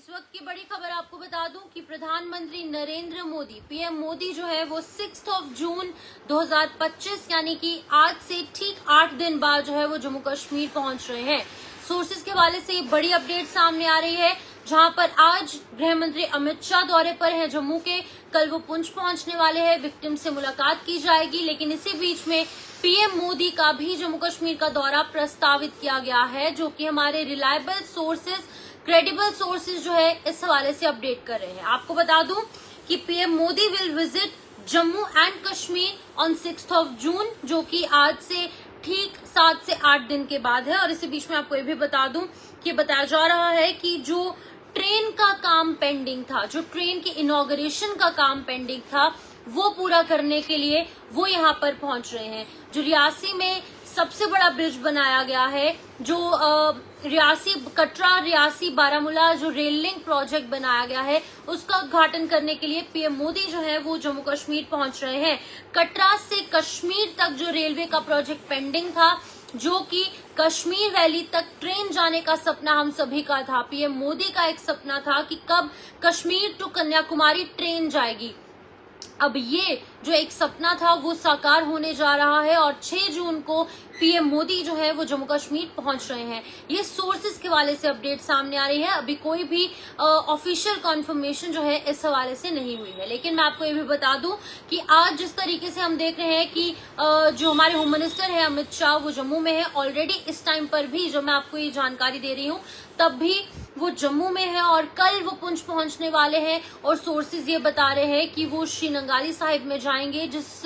इस वक्त की बड़ी खबर आपको बता दूं कि प्रधानमंत्री नरेंद्र मोदी पीएम मोदी जो है वो 6 जून 2025 यानी कि आज से ठीक 8 दिन बाद जो है वो जम्मू कश्मीर पहुंच रहे हैं। सोर्सेज के हवाले से ये बड़ी अपडेट सामने आ रही है, जहां पर आज गृह मंत्री अमित शाह दौरे पर हैं जम्मू के। कल वो पुंछ पहुंचने वाले हैं, विक्टिम से मुलाकात की जाएगी। लेकिन इसी बीच में पीएम मोदी का भी जम्मू कश्मीर का दौरा प्रस्तावित किया गया है, जो कि हमारे रिलायबल सोर्सेज, क्रेडिबल सोर्सेज जो है इस हवाले से अपडेट कर रहे हैं। आपको बता दूं कि PM Modi will visit Jammu and Kashmir on 6 जून, जो कि आज से ठीक 7 से 8 दिन के बाद है। और इसी बीच में आपको ये भी बता दूं कि बताया जा रहा है कि जो ट्रेन का काम पेंडिंग था, जो ट्रेन की इनॉग्रेशन का काम पेंडिंग था, वो पूरा करने के लिए वो यहाँ पर पहुंच रहे हैं। जो रियासी में सबसे बड़ा ब्रिज बनाया गया है, जो रियासी कटरा रियासी बारामूला जो रेल लिंक प्रोजेक्ट बनाया गया है, उसका उद्घाटन करने के लिए पीएम मोदी जो है वो जम्मू कश्मीर पहुंच रहे हैं। कटरा से कश्मीर तक जो रेलवे का प्रोजेक्ट पेंडिंग था, जो कि कश्मीर वैली तक ट्रेन जाने का सपना हम सभी का था, पीएम मोदी का एक सपना था कि कब कश्मीर टू कन्याकुमारी ट्रेन जाएगी। अब ये जो एक सपना था वो साकार होने जा रहा है और 6 जून को पीएम मोदी जो है वो जम्मू कश्मीर पहुंच रहे हैं। ये सोर्सेज के हवाले से अपडेट सामने आ रही है। अभी कोई भी ऑफिशियल कंफर्मेशन जो है इस हवाले से नहीं हुई है। लेकिन मैं आपको ये भी बता दूं कि आज जिस तरीके से हम देख रहे हैं कि जो हमारे होम मिनिस्टर है अमित शाह, वो जम्मू में है ऑलरेडी। इस टाइम पर भी जो मैं आपको ये जानकारी दे रही हूँ, तब भी वो जम्मू में है और कल वो पुंछ पहुंचने वाले हैं। और सोर्सेज ये बता रहे हैं कि वो श्री नंगाली साहिब में जाएंगे, जिस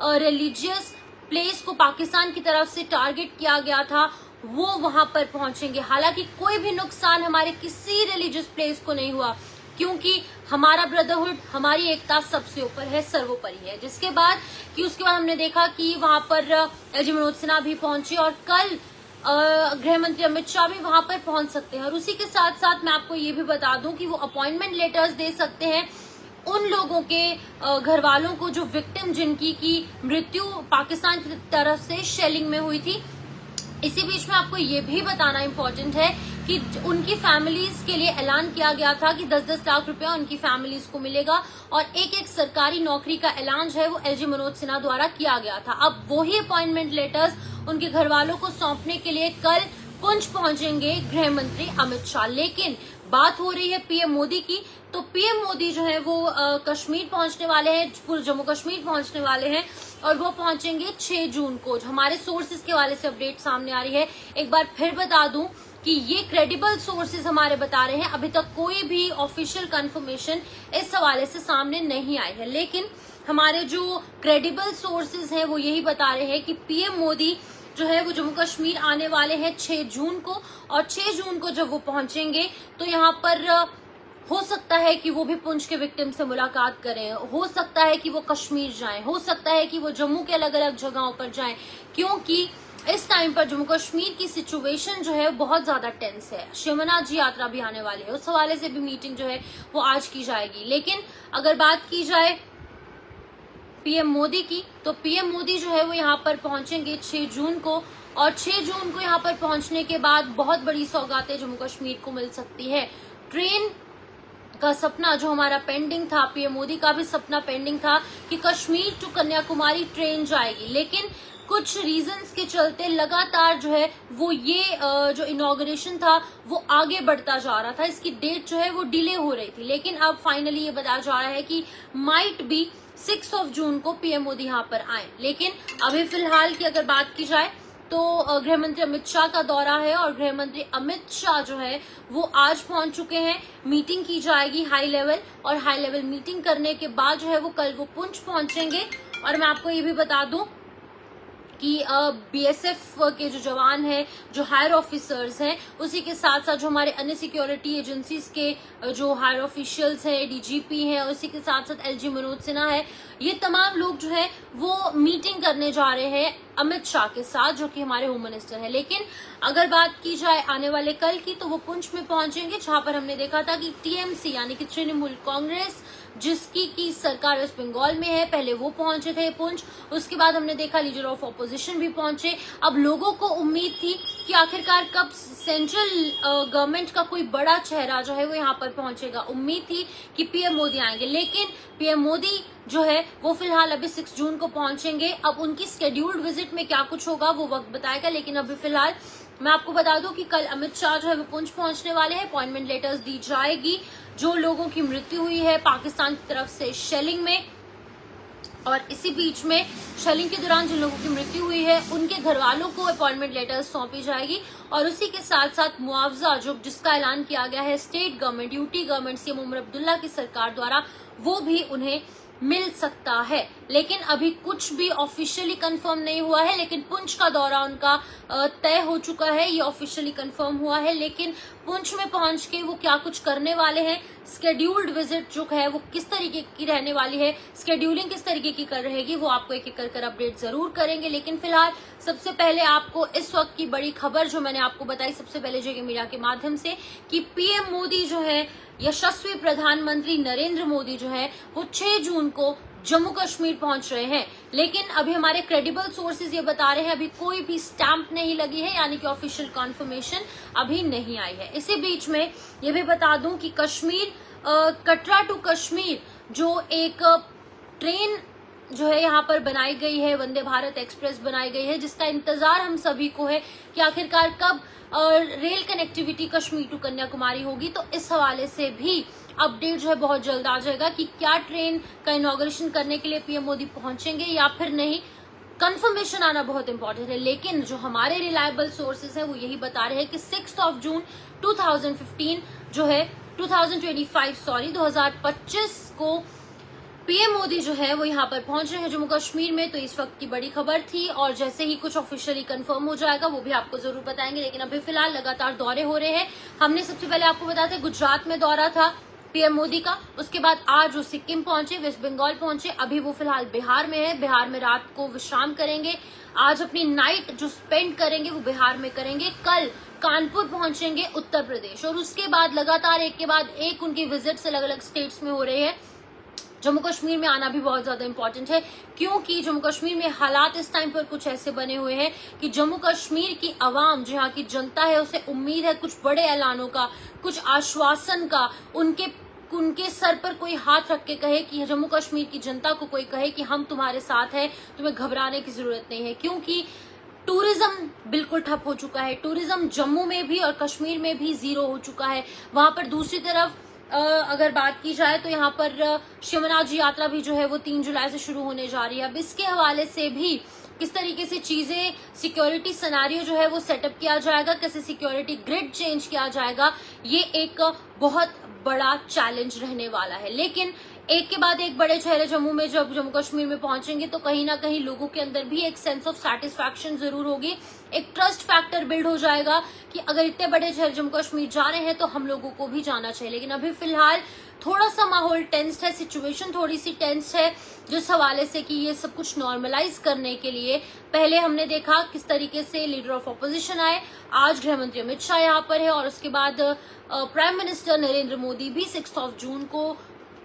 रिलीजियस प्लेस को पाकिस्तान की तरफ से टारगेट किया गया था, वो वहां पर पहुंचेंगे। हालांकि कोई भी नुकसान हमारे किसी रिलीजियस प्लेस को नहीं हुआ, क्योंकि हमारा ब्रदरहुड, हमारी एकता सबसे ऊपर है, सर्वोपरि है। उसके बाद हमने देखा कि वहां पर एलजी मनोज सिन्हा भी पहुंचे और कल गृह मंत्री अमित शाह भी वहां पर पहुंच सकते हैं। और उसी के साथ साथ मैं आपको ये भी बता दूं कि वो अपॉइंटमेंट लेटर्स दे सकते हैं उन लोगों के घर वालों को जो विक्टिम, जिनकी की मृत्यु पाकिस्तान की तरफ से शेलिंग में हुई थी। इसी बीच में आपको ये भी बताना इम्पोर्टेंट है कि उनकी फैमिलीज के लिए ऐलान किया गया था कि 10-10 लाख रुपया उनकी फैमिलीज को मिलेगा और एक सरकारी नौकरी का ऐलान जो है वो एलजी मनोज सिन्हा द्वारा किया गया था। अब वही अपॉइंटमेंट लेटर्स उनके घर वालों को सौंपने के लिए कल पुंछ पहुंचेंगे गृह मंत्री अमित शाह। लेकिन बात हो रही है पीएम मोदी की, तो पीएम मोदी जो है वो कश्मीर पहुंचने वाले हैं, पूरे जम्मू कश्मीर पहुंचने वाले हैं और वो पहुंचेंगे 6 जून को। हमारे सोर्सेज के हवाले से अपडेट सामने आ रही है। एक बार फिर बता दूं कि ये क्रेडिबल सोर्सेज हमारे बता रहे हैं, अभी तक कोई भी ऑफिशियल कंफर्मेशन इस हवाले से सामने नहीं आई है। लेकिन हमारे जो क्रेडिबल सोर्सेज हैं वो यही बता रहे हैं कि पीएम मोदी जो है वो जम्मू कश्मीर आने वाले हैं 6 जून को। और 6 जून को जब वो पहुंचेंगे तो यहाँ पर हो सकता है कि वो भी पुंछ के विक्टिम से मुलाकात करें, हो सकता है कि वो कश्मीर जाएं, हो सकता है कि वो जम्मू के अलग अलग जगहों पर जाएं, क्योंकि इस टाइम पर जम्मू कश्मीर की सिचुएशन जो है बहुत ज्यादा टेंस है। शिवनाथ जी यात्रा भी आने वाली है, उस हवाले से भी मीटिंग जो है वो आज की जाएगी। लेकिन अगर बात की जाए पीएम मोदी की, तो पीएम मोदी जो है वो यहाँ पर पहुंचेंगे 6 जून को। और 6 जून को यहाँ पर पहुंचने के बाद बहुत बड़ी सौगातें जम्मू कश्मीर को मिल सकती है। ट्रेन का सपना जो हमारा पेंडिंग था, पीएम मोदी का भी सपना पेंडिंग था कि कश्मीर टू कन्याकुमारी ट्रेन जाएगी। लेकिन कुछ रीजंस के चलते लगातार जो है वो ये जो इनॉग्रेशन था वो आगे बढ़ता जा रहा था, इसकी डेट जो है वो डिले हो रही थी। लेकिन अब फाइनली ये बताया जा रहा है कि माइट बी 6 जून को पीएम मोदी यहाँ पर आए। लेकिन अभी फिलहाल की अगर बात की जाए तो गृह मंत्री अमित शाह का दौरा है और गृह मंत्री अमित शाह जो है वो आज पहुंच चुके हैं। मीटिंग की जाएगी हाई लेवल, और हाई लेवल मीटिंग करने के बाद जो है वो कल वो पुंछ पहुंचेंगे। और मैं आपको ये भी बता दूं कि बीएसएफ के जो जवान हैं, जो हायर ऑफिसर्स हैं, उसी के साथ साथ जो हमारे अन्य सिक्योरिटी एजेंसीज के जो हायर ऑफिशियल्स हैं, डीजीपी हैं, उसी के साथ साथ एलजी मनोज सिन्हा है, ये तमाम लोग जो है वो मीटिंग करने जा रहे हैं अमित शाह के साथ, जो कि हमारे होम मिनिस्टर हैं। लेकिन अगर बात की जाए आने वाले कल की, तो वो पुंछ में पहुंचेंगे, जहां पर हमने देखा था कि टीएमसी यानी कि तृणमूल कांग्रेस, जिसकी की सरकार वेस्ट बंगाल में है, पहले वो पहुंचे थे पुंछ। उसके बाद हमने देखा लीडर ऑफ ऑपोजिशन भी पहुंचे। अब लोगों को उम्मीद थी कि आखिरकार कब सेंट्रल गवर्नमेंट का कोई बड़ा चेहरा जो है वो यहाँ पर पहुंचेगा। उम्मीद थी कि पीएम मोदी आएंगे, लेकिन पीएम मोदी जो है वो फिलहाल अभी 6 जून को पहुंचेंगे। अब उनकी स्केड्यूल्ड विजिट में क्या कुछ होगा वो वक्त बताएगा, लेकिन अभी फिलहाल मैं आपको बता दूं कि कल अमित शाह जो है वो पुंछ पहुंचने वाले हैं। अपॉइंटमेंट लेटर्स दी जाएगी। जो लोगों की मृत्यु हुई है पाकिस्तान की तरफ से शेलिंग में, और इसी बीच में शेलिंग के दौरान जिन लोगों की मृत्यु हुई है उनके घर वालों को अपॉइंटमेंट लेटर्स सौंपी जाएगी। और उसी के साथ साथ मुआवजा जिसका ऐलान किया गया है state government, UT government, CM Omar Abdullah की सरकार द्वारा, वो भी उन्हें मिल सकता है। लेकिन अभी कुछ भी ऑफिशियली कंफर्म नहीं हुआ है, लेकिन पुंछ का दौरा उनका तय हो चुका है, ये ऑफिशियली कंफर्म हुआ है। लेकिन पुंछ में पहुंच के वो क्या कुछ करने वाले हैं, स्केड्यूल्ड विजिट जो है वो किस तरीके की रहने वाली है, स्केड्यूलिंग किस तरीके की कर रहेगी, वो आपको एक एक कर अपडेट जरूर करेंगे। लेकिन फिलहाल सबसे पहले आपको इस वक्त की बड़ी खबर जो मैंने आपको बताई सबसे पहले जेके मीडिया के माध्यम से, कि पीएम मोदी जो है, यशस्वी प्रधानमंत्री नरेंद्र मोदी जो है वो 6 जून को जम्मू कश्मीर पहुंच रहे हैं। लेकिन अभी हमारे क्रेडिबल सोर्सेज ये बता रहे हैं अभी कोई भी स्टैंप नहीं लगी है, यानी कि ऑफिशियल कॉन्फर्मेशन अभी नहीं आई है। इसी बीच में ये भी बता दूं कि कश्मीर कटरा टू कश्मीर जो एक ट्रेन जो है यहाँ पर बनाई गई है, वंदे भारत एक्सप्रेस बनाई गई है, जिसका इंतजार हम सभी को है कि आखिरकार कब rail connectivity Kashmir to Kanyakumari होगी। तो इस हवाले से भी अपडेट जो है बहुत जल्द आ जाएगा कि क्या ट्रेन का इनॉग्रेशन करने के लिए पीएम मोदी पहुंचेंगे या फिर नहीं। कंफर्मेशन आना बहुत इंपॉर्टेंट है, लेकिन जो हमारे रिलायबल सोर्सेज है वो यही बता रहे हैं कि 6 जून 2015 जो है 2025 को पीएम मोदी जो है वो यहाँ पर पहुंच रहे हैं जम्मू कश्मीर में। तो इस वक्त की बड़ी खबर थी, और जैसे ही कुछ ऑफिशियली कंफर्म हो जाएगा वो भी आपको जरूर बताएंगे। लेकिन अभी फिलहाल लगातार दौरे हो रहे हैं। हमने सबसे पहले आपको बताते हैं गुजरात में दौरा था पीएम मोदी का, उसके बाद आज वो सिक्किम पहुंचे, वेस्ट बंगाल पहुंचे, अभी वो फिलहाल बिहार में है। बिहार में रात को विश्राम करेंगे, आज अपनी नाइट जो स्पेंड करेंगे वो बिहार में करेंगे। कल कानपुर पहुंचेंगे उत्तर प्रदेश, और उसके बाद लगातार एक के बाद एक उनकी विजिट्स अलग अलग स्टेट्स में हो रहे हैं। जम्मू कश्मीर में आना भी बहुत ज्यादा इंपॉर्टेंट है, क्योंकि जम्मू कश्मीर में हालात इस टाइम पर कुछ ऐसे बने हुए हैं कि जम्मू कश्मीर की आवाम, जो यहाँ की जनता है, उसे उम्मीद है कुछ बड़े ऐलानों का, कुछ आश्वासन का। उनके सर पर कोई हाथ रख के कहे कि जम्मू कश्मीर की जनता को कोई कहे कि हम तुम्हारे साथ हैं, तुम्हें घबराने की जरूरत नहीं है। क्योंकि टूरिज्म बिल्कुल ठप हो चुका है, टूरिज्म जम्मू में भी और कश्मीर में भी जीरो हो चुका है। वहां पर दूसरी तरफ अगर बात की जाए तो यहाँ पर शिवनाथ जी यात्रा भी जो है वो 3 जुलाई से शुरू होने जा रही है। अब इसके हवाले से भी किस तरीके से चीजें, सिक्योरिटी सिनेरियो जो है वो सेटअप किया जाएगा, कैसे सिक्योरिटी ग्रिड चेंज किया जाएगा, ये एक बहुत बड़ा चैलेंज रहने वाला है। लेकिन एक के बाद एक बड़े चेहरे जम्मू में जब जम्मू कश्मीर में पहुंचेंगे तो कहीं ना कहीं लोगों के अंदर भी एक सेंस ऑफ सेटिस्फैक्शन जरूर होगी, एक ट्रस्ट फैक्टर बिल्ड हो जाएगा कि अगर इतने बड़े शहर जम्मू कश्मीर जा रहे हैं तो हम लोगों को भी जाना चाहिए। लेकिन अभी फिलहाल थोड़ा सा माहौल टेंस्ड है, सिचुएशन थोड़ी सी टेंस्ड है, जिस हवाले से कि ये सब कुछ नॉर्मलाइज करने के लिए पहले हमने देखा किस तरीके से लीडर ऑफ ऑपोजिशन आए, आज गृह मंत्री अमित शाह यहाँ पर है, और उसके बाद प्राइम मिनिस्टर नरेंद्र मोदी भी 6 जून को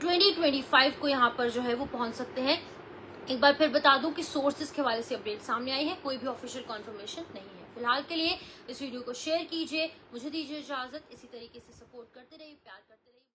2025 को यहाँ पर जो है वो पहुंच सकते हैं। एक बार फिर बता दूं कि सोर्सेज के हवाले से अपडेट सामने आई है, कोई भी ऑफिशियल कंफर्मेशन नहीं है। फिलहाल के लिए इस वीडियो को शेयर कीजिए, मुझे दीजिए इजाजत, इसी तरीके से सपोर्ट करते रहिए, प्यार करते